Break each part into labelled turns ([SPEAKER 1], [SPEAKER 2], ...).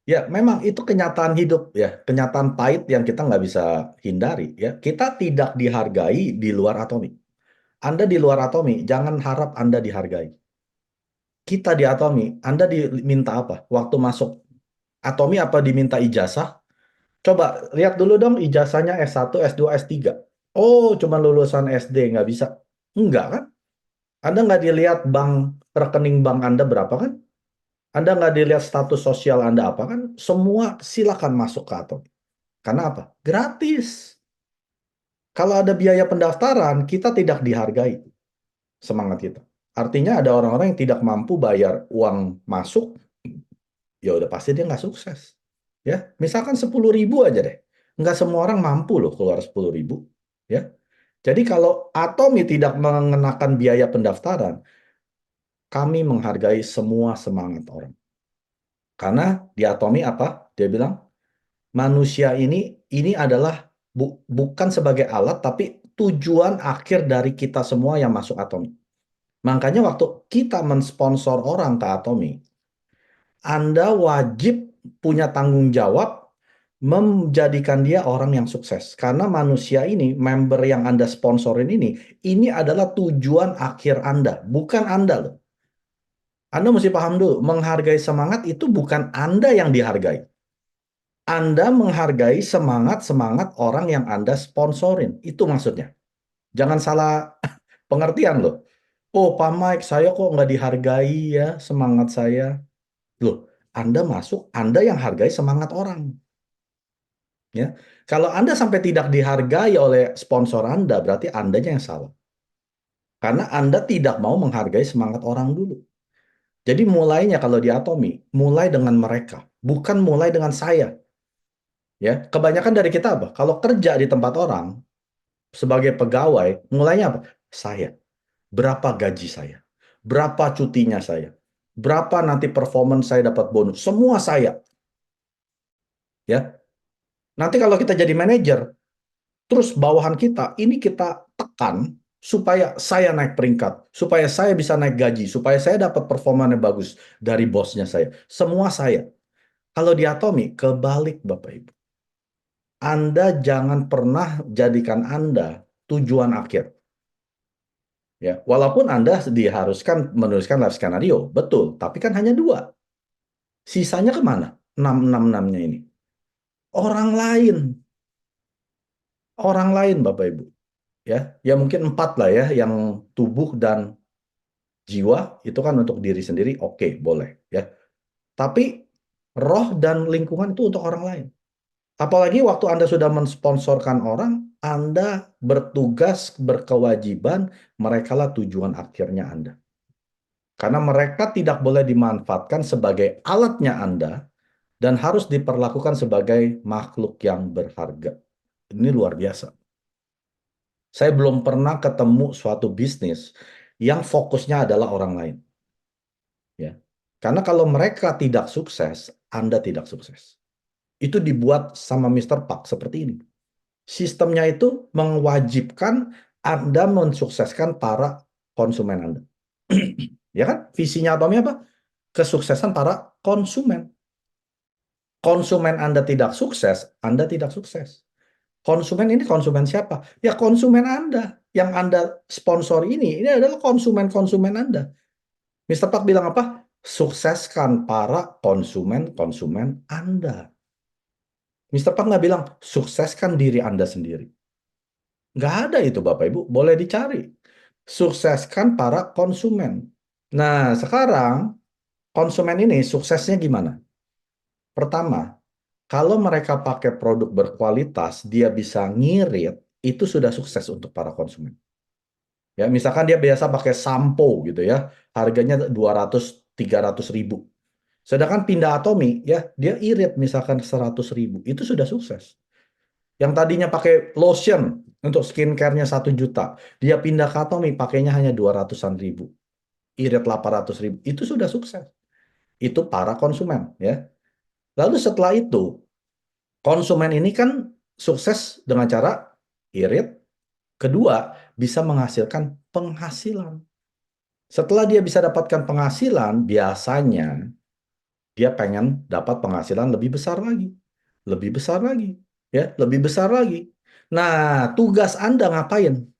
[SPEAKER 1] Ya, memang itu kenyataan hidup ya, kenyataan pahit yang kita nggak bisa hindari ya. Kita tidak dihargai di luar atomi. Anda di luar atomi, jangan harap Anda dihargai. Kita di atomi, Anda diminta apa? Waktu masuk atomi apa diminta ijazah? Coba lihat dulu dong ijazahnya S1, S2, S3. Oh, cuma lulusan SD, nggak bisa. Enggak kan? Anda nggak dilihat rekening bank Anda berapa kan? Anda nggak dilihat status sosial Anda apa kan? Semua silakan masuk ke atomi. Karena apa? Gratis. Kalau ada biaya pendaftaran, kita tidak dihargai semangat kita. Artinya ada orang-orang yang tidak mampu bayar uang masuk, ya udah pasti dia nggak sukses. Ya, misalkan 10.000 aja deh. Nggak semua orang mampu loh keluar 10.000. Ya, jadi kalau Atomi tidak mengenakan biaya pendaftaran, kami menghargai semua semangat orang. Karena di Atomi apa? Dia bilang manusia ini adalah bukan sebagai alat, tapi tujuan akhir dari kita semua yang masuk Atomi. Makanya waktu kita mensponsor orang ke Atomi, Anda wajib punya tanggung jawab menjadikan dia orang yang sukses. Karena manusia ini, member yang Anda sponsorin ini adalah tujuan akhir Anda, bukan Anda loh. Anda mesti paham dulu, menghargai semangat itu bukan Anda yang dihargai. Anda menghargai semangat-semangat orang yang Anda sponsorin. Itu maksudnya. Jangan salah pengertian loh. Oh, Pak Mike, saya kok nggak dihargai ya semangat saya. Loh, Anda masuk, Anda yang hargai semangat orang. Ya, kalau Anda sampai tidak dihargai oleh sponsor Anda, berarti Andanya yang salah. Karena Anda tidak mau menghargai semangat orang dulu. Jadi mulainya kalau di Atomi, mulai dengan mereka, bukan mulai dengan saya. Ya, kebanyakan dari kita apa? Kalau kerja di tempat orang sebagai pegawai, mulainya apa? Saya. Berapa gaji saya? Berapa cutinya saya? Berapa nanti performance saya dapat bonus? Semua saya. Ya, nanti kalau kita jadi manajer, terus bawahan kita, ini kita tekan supaya saya naik peringkat, supaya saya bisa naik gaji, supaya saya dapat performanya bagus dari bosnya saya. Semua saya. Kalau di Atomi, kebalik Bapak Ibu. Anda jangan pernah jadikan Anda tujuan akhir. Ya, walaupun Anda diharuskan menuliskan life skenario, betul, tapi kan hanya dua. Sisanya kemana? 666-nya ini. Orang lain. Orang lain, Bapak Ibu. Ya, ya mungkin 4 lah ya, yang tubuh dan jiwa itu kan untuk diri sendiri, oke, boleh ya. Tapi roh dan lingkungan itu untuk orang lain. Apalagi waktu Anda sudah mensponsorkan orang, Anda bertugas, berkewajiban, merekalah tujuan akhirnya Anda. Karena mereka tidak boleh dimanfaatkan sebagai alatnya Anda dan harus diperlakukan sebagai makhluk yang berharga. Ini luar biasa. Saya belum pernah ketemu suatu bisnis yang fokusnya adalah orang lain. Ya. Karena kalau mereka tidak sukses, Anda tidak sukses. Itu dibuat sama Mr. Park seperti ini. Sistemnya itu mewajibkan Anda mensukseskan para konsumen Anda. Ya kan? Visinya apa? Kesuksesan para konsumen. Konsumen Anda tidak sukses, Anda tidak sukses. Konsumen ini konsumen siapa? Ya konsumen Anda. Yang Anda sponsor ini adalah konsumen-konsumen Anda. Mister Park bilang apa? Sukseskan para konsumen-konsumen Anda. Mister Park nggak bilang, sukseskan diri Anda sendiri. Nggak ada itu Bapak Ibu, boleh dicari. Sukseskan para konsumen. Nah, sekarang konsumen ini suksesnya gimana? Pertama, kalau mereka pakai produk berkualitas, dia bisa ngirit, itu sudah sukses untuk para konsumen. Ya, misalkan dia biasa pakai sampo gitu ya, harganya 200-300 ribu. Sedangkan pindah Atomi, ya dia irit misalkan 100 ribu, itu sudah sukses. Yang tadinya pakai lotion untuk skincare-nya 1 juta, dia pindah ke Atomi pakainya hanya 200-an ribu, irit 800 ribu, itu sudah sukses. Itu para konsumen ya. Lalu setelah itu konsumen ini kan sukses dengan cara irit. Kedua, bisa menghasilkan penghasilan. Setelah dia bisa dapatkan penghasilan, biasanya Dia pengen dapat penghasilan lebih besar lagi, lebih besar lagi, ya, lebih besar lagi. Nah, tugas Anda ngapain?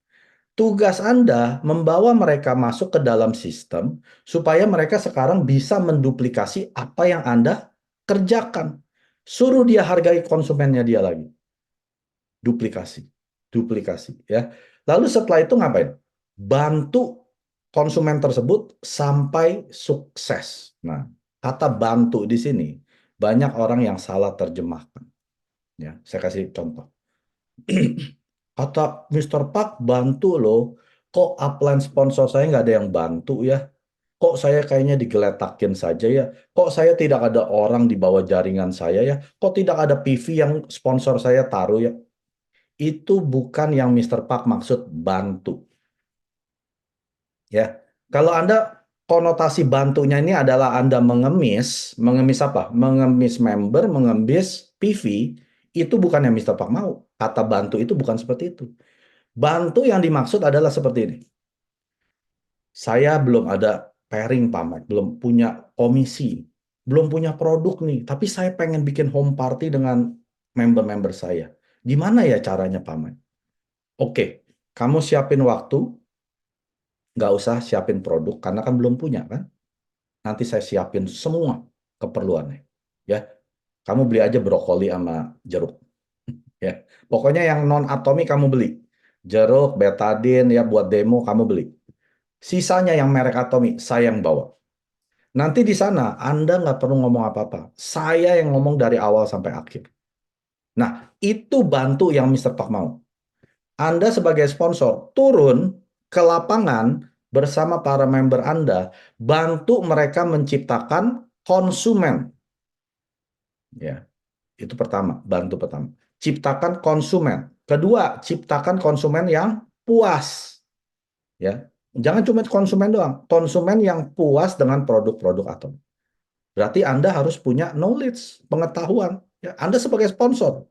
[SPEAKER 1] Tugas Anda membawa mereka masuk ke dalam sistem supaya mereka sekarang bisa menduplikasi apa yang Anda kerjakan. Suruh dia hargai konsumennya dia lagi. Duplikasi, duplikasi, ya. Lalu setelah itu ngapain? Bantu konsumen tersebut sampai sukses. Nah, kata bantu di sini banyak orang yang salah terjemahkan. Ya, saya kasih contoh. Kata Mr. Park bantu loh. Kok upline sponsor saya nggak ada yang bantu ya? Kok saya kayaknya digeletakin saja ya? Kok saya tidak ada orang di bawah jaringan saya ya? Kok tidak ada PV yang sponsor saya taruh ya? Itu bukan yang Mr. Park maksud bantu. Ya, kalau Anda konotasi bantunya ini adalah Anda mengemis, mengemis apa? Mengemis member, mengemis PV, itu bukan yang Mr. Park mau. Kata bantu itu bukan seperti itu. Bantu yang dimaksud adalah seperti ini. Saya belum ada pairing Pak Mike, belum punya komisi, belum punya produk nih, tapi saya pengen bikin home party dengan member-member saya. Gimana ya caranya Pak Mike? Oke, kamu siapin waktu, nggak usah siapin produk karena kan belum punya kan. Nanti saya siapin semua keperluannya. Ya, kamu beli aja brokoli sama jeruk. Ya, pokoknya yang non atomi kamu beli. Jeruk, betadine ya buat demo kamu beli. Sisanya yang merek atomi saya yang bawa. Nanti di sana Anda nggak perlu ngomong apa-apa. Saya yang ngomong dari awal sampai akhir. Nah, itu bantu yang Mister Pak mau. Anda sebagai sponsor turun ke lapangan bersama para member Anda, bantu mereka menciptakan konsumen. Ya, itu pertama, bantu pertama. Ciptakan konsumen. Kedua, ciptakan konsumen yang puas. Ya, jangan cuma konsumen doang, konsumen yang puas dengan produk-produk Atom. Berarti Anda harus punya knowledge, pengetahuan. Ya, Anda sebagai sponsor.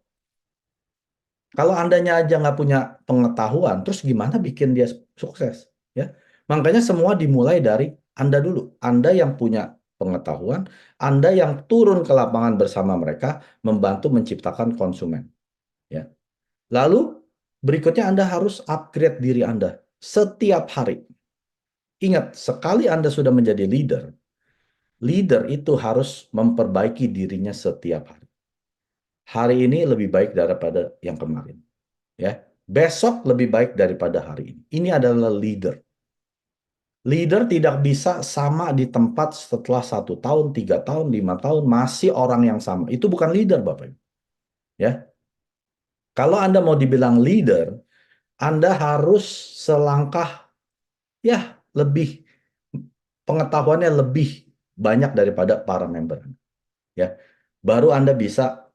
[SPEAKER 1] Kalau Andanya aja nggak punya pengetahuan, terus gimana bikin dia sukses? Ya, makanya semua dimulai dari Anda dulu. Anda yang punya pengetahuan, Anda yang turun ke lapangan bersama mereka, membantu menciptakan konsumen. Ya, lalu berikutnya Anda harus upgrade diri Anda setiap hari. Ingat, sekali Anda sudah menjadi leader, leader itu harus memperbaiki dirinya setiap hari. Hari ini lebih baik daripada yang kemarin. Ya, besok lebih baik daripada hari ini. Ini adalah leader. Leader tidak bisa sama di tempat setelah 1 tahun, 3 tahun, 5 tahun masih orang yang sama. Itu bukan leader, Bapak Ibu. Ya, kalau Anda mau dibilang leader, Anda harus selangkah ya lebih pengetahuannya lebih banyak daripada para member. Ya, baru Anda bisa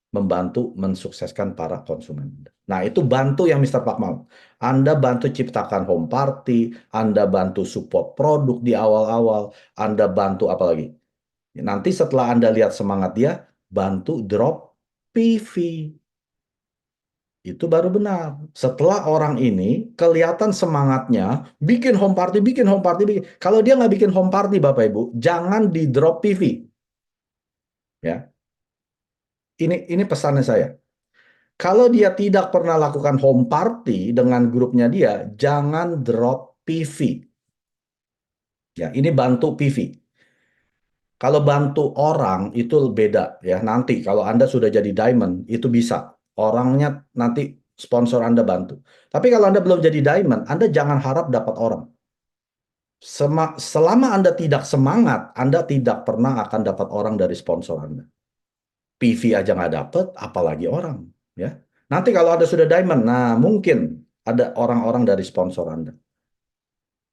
[SPEAKER 1] membantu mensukseskan para konsumen. Nah, itu bantu yang Mister Pak mau. Anda bantu ciptakan home party, Anda bantu support produk di awal-awal, Anda bantu apa lagi? Nanti setelah Anda lihat semangat dia, bantu drop PV. Itu baru benar. Setelah orang ini kelihatan semangatnya, bikin home party, bikin home party, bikin. Kalau dia nggak bikin home party, Bapak Ibu, jangan di drop PV. Ya, ini pesannya saya. Kalau dia tidak pernah lakukan home party dengan grupnya dia, jangan drop PV. Ya, ini bantu PV. Kalau bantu orang itu beda ya. Nanti kalau Anda sudah jadi diamond itu bisa. Orangnya nanti sponsor Anda bantu. Tapi kalau Anda belum jadi diamond, Anda jangan harap dapat orang. Selama Anda tidak semangat, Anda tidak pernah akan dapat orang dari sponsor Anda. PV aja nggak dapet, apalagi orang. Ya. Nanti kalau Anda sudah diamond, nah mungkin ada orang-orang dari sponsor Anda.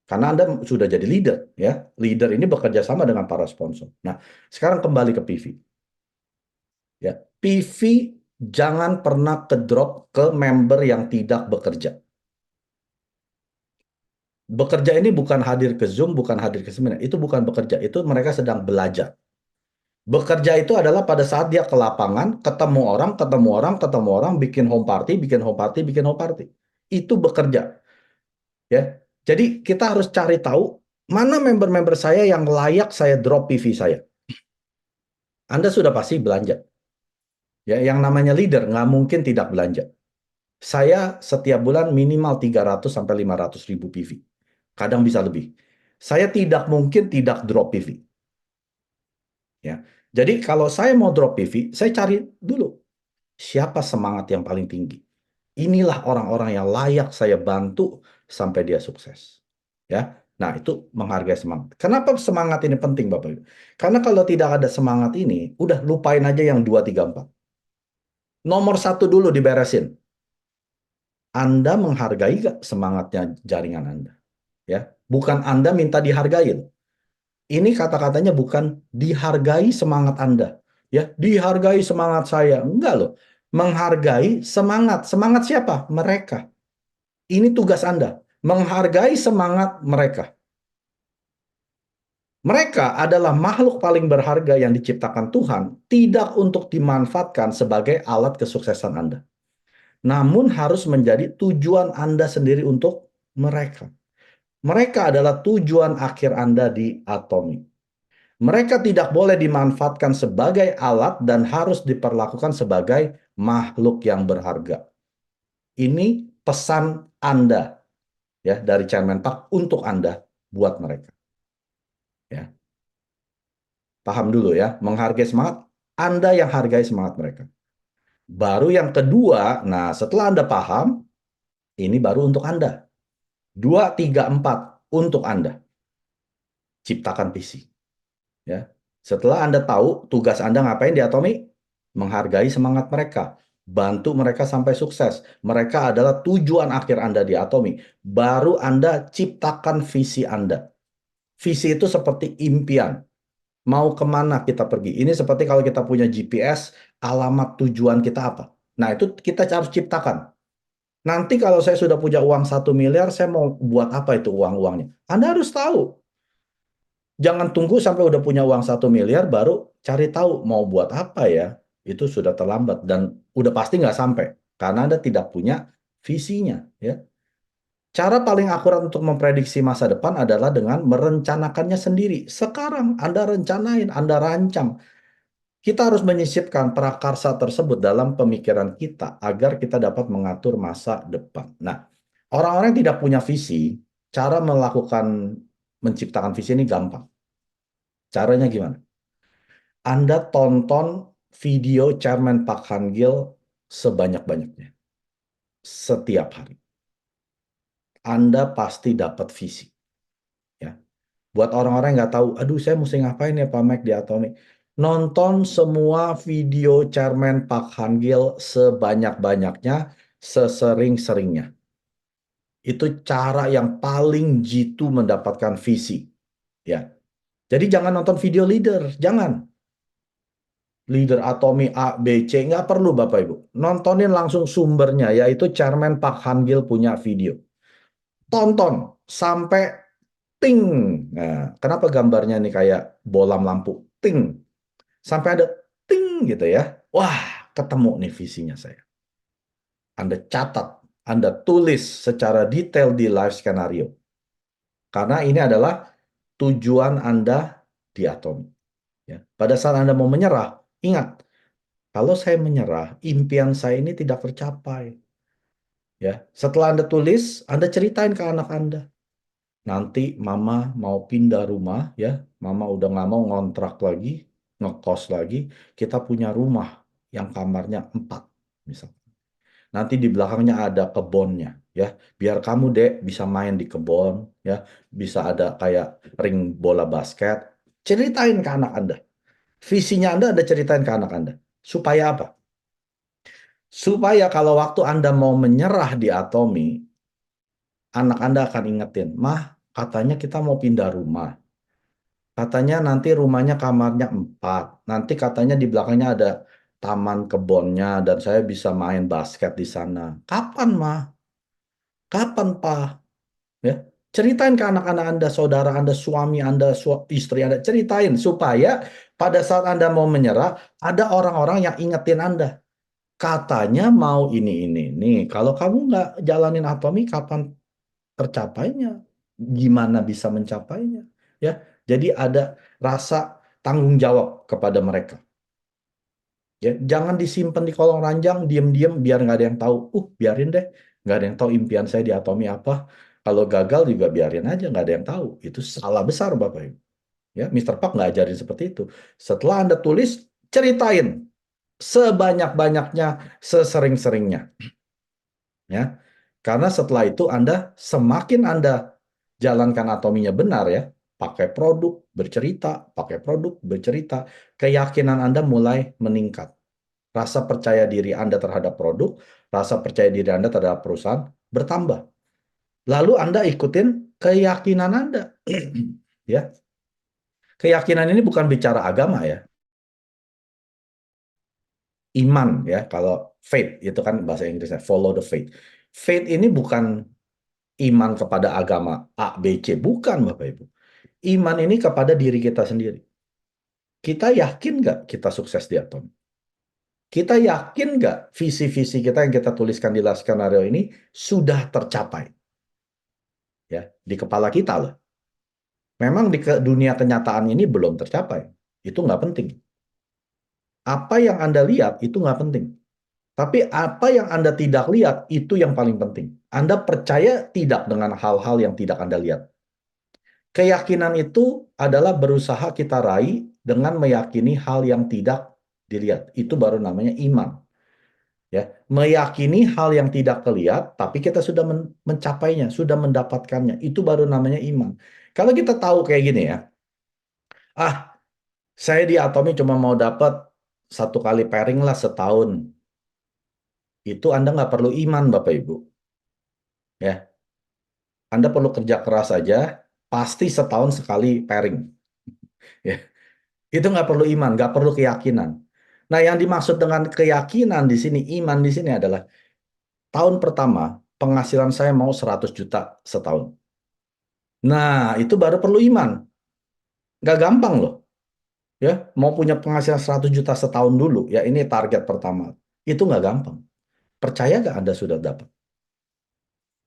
[SPEAKER 1] Karena Anda sudah jadi leader, ya. Leader ini bekerja sama dengan para sponsor. Nah, sekarang kembali ke PV. Ya, PV jangan pernah ke drop ke member yang tidak bekerja. Bekerja ini bukan hadir ke Zoom, bukan hadir ke seminar. Itu bukan bekerja, itu mereka sedang belajar. Bekerja itu adalah pada saat dia ke lapangan, ketemu orang, ketemu orang, ketemu orang, bikin home party, bikin home party, bikin home party. Itu bekerja, ya. Jadi kita harus cari tahu mana member-member saya yang layak saya drop PV saya. Anda sudah pasti belanja. Ya, yang namanya leader nggak mungkin tidak belanja. Saya setiap bulan minimal 300 sampai 500 ribu PV. Kadang bisa lebih. Saya tidak mungkin tidak drop PV. Ya. Jadi kalau saya mau drop PV, saya cari dulu siapa semangat yang paling tinggi. Inilah orang-orang yang layak saya bantu sampai dia sukses. Ya. Nah, itu menghargai semangat. Kenapa semangat ini penting, Bapak Ibu? Karena kalau tidak ada semangat ini, udah lupain aja yang 2, 3, 4. Nomor satu dulu diberesin. Anda menghargai gak semangatnya jaringan Anda? Ya, bukan Anda minta dihargai. Ini kata-katanya bukan dihargai semangat Anda. Ya, dihargai semangat saya. Enggak loh. Menghargai semangat. Semangat siapa? Mereka. Ini tugas Anda. Menghargai semangat mereka. Mereka adalah makhluk paling berharga yang diciptakan Tuhan, tidak untuk dimanfaatkan sebagai alat kesuksesan Anda. Namun harus menjadi tujuan Anda sendiri untuk mereka. Mereka adalah tujuan akhir Anda di Atomi. Mereka tidak boleh dimanfaatkan sebagai alat dan harus diperlakukan sebagai makhluk yang berharga. Ini pesan Anda ya dari Chairman Park untuk Anda buat mereka. Ya, paham dulu ya, menghargai semangat Anda yang hargai semangat mereka. Baru yang kedua, nah setelah Anda paham, ini baru untuk Anda. 2, 3, 4 untuk Anda. Ciptakan visi. Ya. Setelah Anda tahu tugas Anda ngapain di Atomi, menghargai semangat mereka, bantu mereka sampai sukses. Mereka adalah tujuan akhir Anda di Atomi. Baru Anda ciptakan visi Anda. Visi itu seperti impian. Mau kemana kita pergi? Ini seperti kalau kita punya GPS, alamat tujuan kita apa? Nah, itu kita harus ciptakan. Nanti kalau saya sudah punya uang 1 miliar, saya mau buat apa itu uang-uangnya? Anda harus tahu. Jangan tunggu sampai udah punya uang 1 miliar baru cari tahu mau buat apa ya. Itu sudah terlambat dan udah pasti nggak sampai karena Anda tidak punya visinya. Ya. Cara paling akurat untuk memprediksi masa depan adalah dengan merencanakannya sendiri. Sekarang Anda rencanain, Anda rancang. Kita harus menyisipkan prakarsa tersebut dalam pemikiran kita agar kita dapat mengatur masa depan. Nah, orang-orang yang tidak punya visi, cara melakukan menciptakan visi ini gampang. Caranya gimana? Anda tonton video Chairman Park Han-gil sebanyak-banyaknya. Setiap hari. Anda pasti dapat visi. Ya. Buat orang-orang yang nggak tahu, aduh saya mesti ngapain ya Pak Mac di Atomic. Nonton semua video Chairman Park Han-gil sebanyak-banyaknya, sesering-seringnya. Itu cara yang paling jitu mendapatkan visi. Ya. Jadi jangan nonton video leader, jangan. Leader Atomi A, B, C, nggak perlu Bapak Ibu. Nontonin langsung sumbernya, yaitu Chairman Park Han-gil punya video. Tonton sampai ting. Nah, kenapa gambarnya nih kayak bolam lampu? Ting. Sampai ada ting gitu ya. Wah, ketemu nih visinya saya. Anda catat, Anda tulis secara detail di live skenario. Karena ini adalah tujuan Anda di Atomi. Ya. Pada saat Anda mau menyerah, ingat, kalau saya menyerah, impian saya ini tidak tercapai. Ya, setelah Anda tulis, Anda ceritain ke anak Anda. Nanti Mama mau pindah rumah, ya, Mama udah nggak mau ngontrak lagi, ngekos lagi. Kita punya rumah yang kamarnya 4, misalnya. Nanti di belakangnya ada kebunnya, ya. Biar kamu dek bisa main di kebun, ya, bisa ada kayak ring bola basket. Ceritain ke anak Anda. Visinya Anda ceritain ke anak Anda. Supaya apa? Supaya kalau waktu Anda mau menyerah di Atomi, anak Anda akan ingetin, Mah, katanya kita mau pindah rumah. Katanya nanti rumahnya kamarnya 4. Nanti katanya di belakangnya ada taman kebunnya dan saya bisa main basket di sana. Kapan, Mah? Kapan, Pak? Ya. Ceritain ke anak-anak Anda, saudara Anda, suami Anda, istri Anda. Ceritain supaya pada saat Anda mau menyerah, ada orang-orang yang ingetin Anda. Katanya mau ini. Kalau kamu nggak jalanin Atomi, kapan tercapainya? Gimana bisa mencapainya? Ya, jadi ada rasa tanggung jawab kepada mereka. Ya, jangan disimpan di kolong ranjang, diam-diam biar nggak ada yang tahu. Biarin deh, nggak ada yang tahu impian saya di Atomi apa. Kalau gagal juga biarin aja, nggak ada yang tahu. Itu salah besar Bapak Ibu. Ya, Mr. Park nggak ajarin seperti itu. Setelah Anda tulis, ceritain sebanyak-banyaknya, sesering-seringnya. Ya, karena setelah itu semakin Anda jalankan atominya benar ya, pakai produk, bercerita, keyakinan Anda mulai meningkat. Rasa percaya diri Anda terhadap produk, rasa percaya diri Anda terhadap perusahaan bertambah. Lalu Anda ikutin keyakinan Anda. Ya, keyakinan ini bukan bicara agama ya, iman ya. Kalau faith itu kan bahasa Inggrisnya follow the faith. Faith ini bukan iman kepada agama A, B, C, bukan Bapak Ibu. Iman ini kepada diri kita sendiri. Kita yakin nggak kita sukses di Atom? Kita yakin nggak visi-visi kita yang kita tuliskan di last skenario ini sudah tercapai? Ya, di kepala kita loh. Memang di dunia kenyataan ini belum tercapai. Itu nggak penting. Apa yang Anda lihat itu nggak penting. Tapi apa yang Anda tidak lihat itu yang paling penting. Anda percaya tidak dengan hal-hal yang tidak Anda lihat. Keyakinan itu adalah berusaha kita raih dengan meyakini hal yang tidak dilihat. Itu baru namanya iman. Ya, meyakini hal yang tidak terlihat, tapi kita sudah mencapainya, sudah mendapatkannya. Itu baru namanya iman. Kalau kita tahu kayak gini ya, ah, saya di Atomi cuma mau dapat 1 kali pairing lah setahun. Itu Anda nggak perlu iman, Bapak Ibu. Ya, Anda perlu kerja keras saja, pasti setahun sekali pairing. Ya, itu nggak perlu iman, nggak perlu keyakinan. Nah, yang dimaksud dengan keyakinan di sini, iman di sini adalah tahun pertama penghasilan saya mau 100 juta setahun. Nah, itu baru perlu iman. Nggak gampang loh. Ya, mau punya penghasilan 100 juta setahun dulu, ya ini target pertama. Itu nggak gampang. Percaya nggak Anda sudah dapat?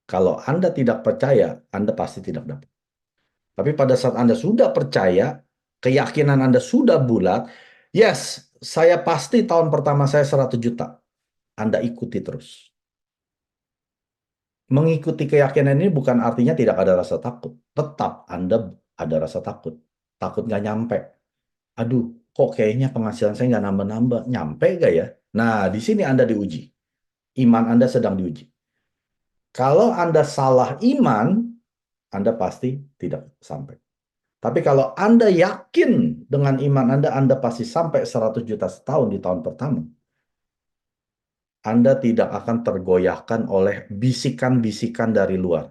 [SPEAKER 1] Kalau Anda tidak percaya, Anda pasti tidak dapat. Tapi pada saat Anda sudah percaya, keyakinan Anda sudah bulat, yes, saya pasti tahun pertama saya 100 juta. Anda ikuti terus. Mengikuti keyakinan ini bukan artinya tidak ada rasa takut. Tetap Anda ada rasa takut. Takut nggak nyampe. Aduh, kok kayaknya penghasilan saya nggak nambah-nambah. Nyampe nggak ya? Nah, di sini Anda diuji. Iman Anda sedang diuji. Kalau Anda salah iman, Anda pasti tidak sampai. Tapi kalau Anda yakin dengan iman Anda pasti sampai 100 juta setahun di tahun pertama. Anda tidak akan tergoyahkan oleh bisikan-bisikan dari luar.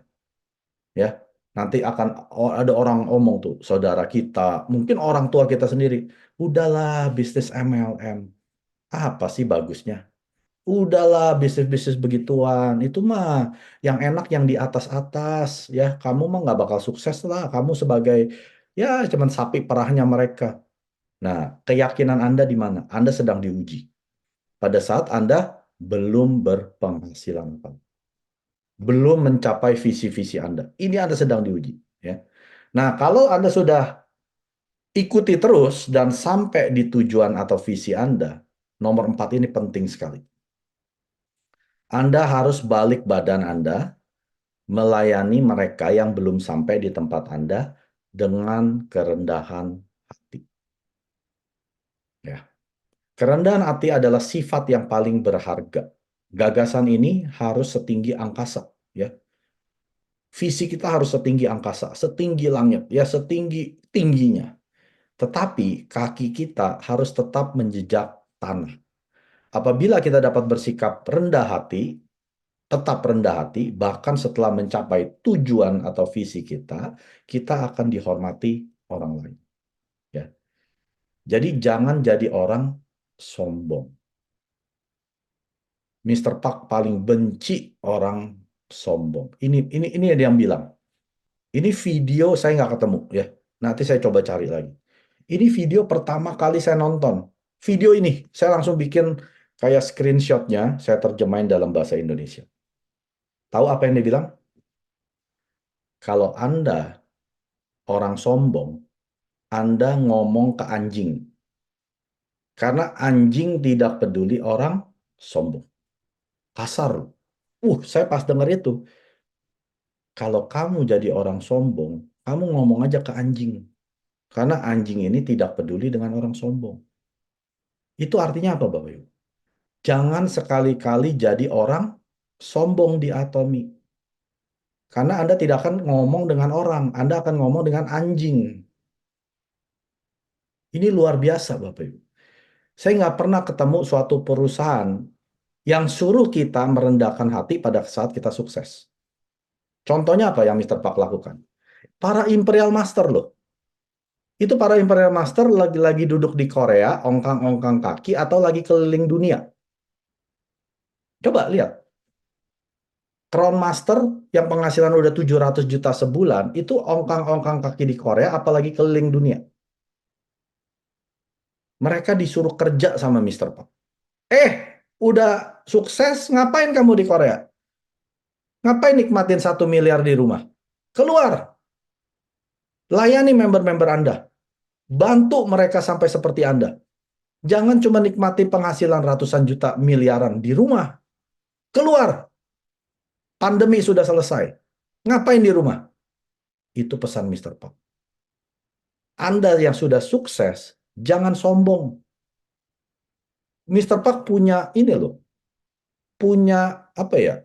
[SPEAKER 1] Ya, nanti akan ada orang omong tuh, saudara kita, mungkin orang tua kita sendiri. Udahlah, bisnis MLM. Apa sih bagusnya? Udahlah, bisnis-bisnis begituan. Itu mah yang enak yang di atas-atas. Ya, kamu mah nggak bakal sukses lah. Kamu sebagai, ya cuman sapi perahnya mereka. Nah, keyakinan Anda di mana? Anda sedang diuji. Pada saat Anda belum berpenghasilan, Pak. Belum mencapai visi-visi Anda. Ini Anda sedang diuji. Ya. Nah, kalau Anda sudah ikuti terus dan sampai di tujuan atau visi Anda, nomor 4 ini penting sekali. Anda harus balik badan Anda melayani mereka yang belum sampai di tempat Anda dengan kerendahan hati. Ya. Kerendahan hati adalah sifat yang paling berharga. Gagasan ini harus setinggi angkasa, ya. Visi kita harus setinggi angkasa, setinggi langit, ya setinggi tingginya. Tetapi kaki kita harus tetap menjejak tanah. Apabila kita dapat bersikap rendah hati, tetap rendah hati, bahkan setelah mencapai tujuan atau visi kita akan dihormati orang lain. Ya. Jadi jangan jadi orang sombong. Mr. Park paling benci orang sombong. Ini ada yang bilang. Ini video saya nggak ketemu ya. Nanti saya coba cari lagi. Ini video pertama kali saya nonton. Video ini saya langsung bikin kayak screenshotnya. Saya terjemahin dalam bahasa Indonesia. Tahu apa yang dia bilang? Kalau Anda orang sombong, Anda ngomong ke anjing. Karena anjing tidak peduli orang sombong. Kasar. Saya pas denger itu. Kalau kamu jadi orang sombong, kamu ngomong aja ke anjing. Karena anjing ini tidak peduli dengan orang sombong. Itu artinya apa, Bapak Ibu? Jangan sekali-kali jadi orang sombong di Atomi. Karena Anda tidak akan ngomong dengan orang, Anda akan ngomong dengan anjing. Ini luar biasa, Bapak Ibu. Saya nggak pernah ketemu suatu perusahaan yang suruh kita merendahkan hati pada saat kita sukses. Contohnya apa yang Mr. Park lakukan? Para Imperial Master loh. Itu para Imperial Master lagi-lagi duduk di Korea, ongkang-ongkang kaki, atau lagi keliling dunia. Coba lihat. Crown Master yang penghasilan udah 700 juta sebulan, itu ongkang-ongkang kaki di Korea, apalagi keliling dunia. Mereka disuruh kerja sama Mr. Park. Udah sukses, ngapain kamu di Korea? Ngapain nikmatin 1 miliar di rumah? Keluar. Layani member-member Anda. Bantu mereka sampai seperti Anda. Jangan cuma nikmati penghasilan ratusan juta miliaran di rumah. Keluar. Pandemi sudah selesai. Ngapain di rumah? Itu pesan Mr. Park. Anda yang sudah sukses, jangan sombong. Mr. Park punya ini loh. Punya apa ya?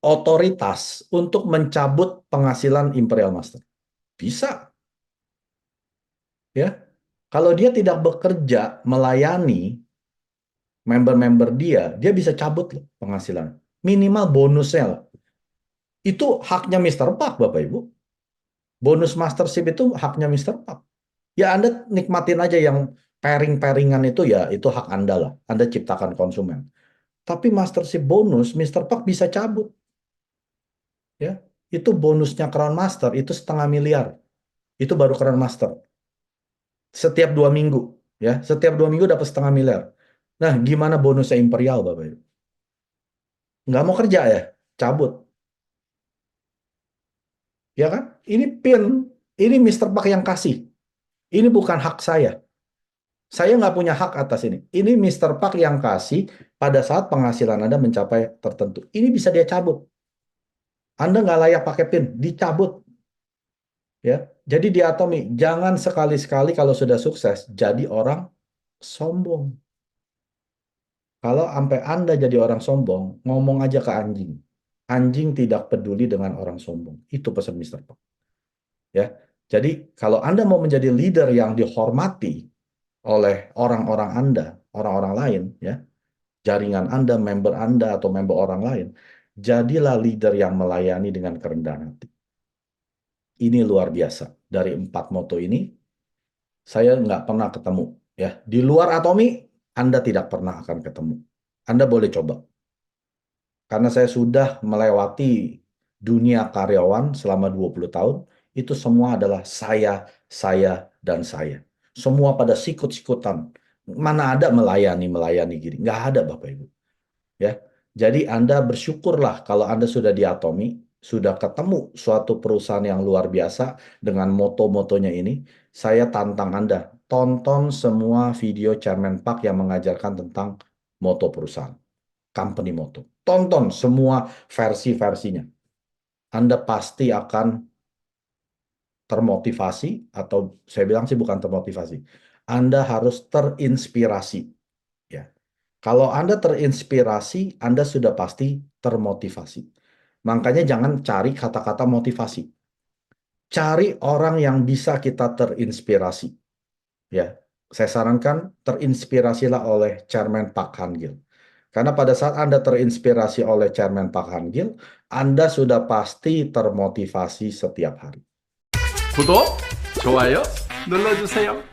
[SPEAKER 1] Otoritas untuk mencabut penghasilan Imperial Master. Bisa. Ya. Kalau dia tidak bekerja melayani member-member dia bisa cabut loh penghasilan. Minimal bonusnya lah. Itu haknya Mr. Park, Bapak Ibu. Bonus mastership itu haknya Mr. Park. Ya Anda nikmatin aja yang pairing-pairingan itu, ya itu hak Anda lah. Anda ciptakan konsumen. Tapi mastership bonus Mr. Park bisa cabut. Ya, itu bonusnya Crown Master itu 500 miliar. Itu baru Crown Master. Setiap 2 minggu, ya, setiap 2 minggu dapat 500 miliar. Nah, gimana bonusnya Imperial, Bapak Ibu? Nggak mau kerja ya, cabut. Ya kan? Ini PIN, ini Mr. Park yang kasih. Ini bukan hak saya. Saya nggak punya hak atas ini. Ini Mr. Park yang kasih pada saat penghasilan Anda mencapai tertentu. Ini bisa dia cabut. Anda nggak layak pakai PIN, dicabut. Ya, jadi di Atomi, jangan sekali-sekali kalau sudah sukses jadi orang sombong. Kalau sampai Anda jadi orang sombong, ngomong aja ke anjing. Anjing tidak peduli dengan orang sombong. Itu pesan Mr. Park. Ya, jadi kalau Anda mau menjadi leader yang dihormati oleh orang-orang Anda, orang-orang lain, ya, jaringan Anda, member Anda, atau member orang lain, jadilah leader yang melayani dengan kerendahan hati. Ini luar biasa. Dari 4 moto ini, saya nggak pernah ketemu. Ya, di luar Atomi, Anda tidak pernah akan ketemu. Anda boleh coba. Karena saya sudah melewati dunia karyawan selama 20 tahun, itu semua adalah saya, dan saya. Semua pada sikut-sikutan. Mana ada melayani gini. Nggak ada, Bapak Ibu. Ya, jadi Anda bersyukurlah kalau Anda sudah di Atomi, sudah ketemu suatu perusahaan yang luar biasa dengan moto-motonya ini. Saya tantang Anda, tonton semua video Chairman Park yang mengajarkan tentang moto perusahaan, company moto. Tonton semua versi-versinya. Anda pasti akan termotivasi, atau saya bilang sih bukan termotivasi. Anda harus terinspirasi. Ya. Kalau Anda terinspirasi, Anda sudah pasti termotivasi. Makanya jangan cari kata-kata motivasi. Cari orang yang bisa kita terinspirasi. Ya, saya sarankan terinspirasilah oleh Chairman Park Han-gil. Karena pada saat Anda terinspirasi oleh Chairman Park Han-gil, Anda sudah pasti termotivasi setiap hari.
[SPEAKER 2] 구독, 좋아요 눌러주세요.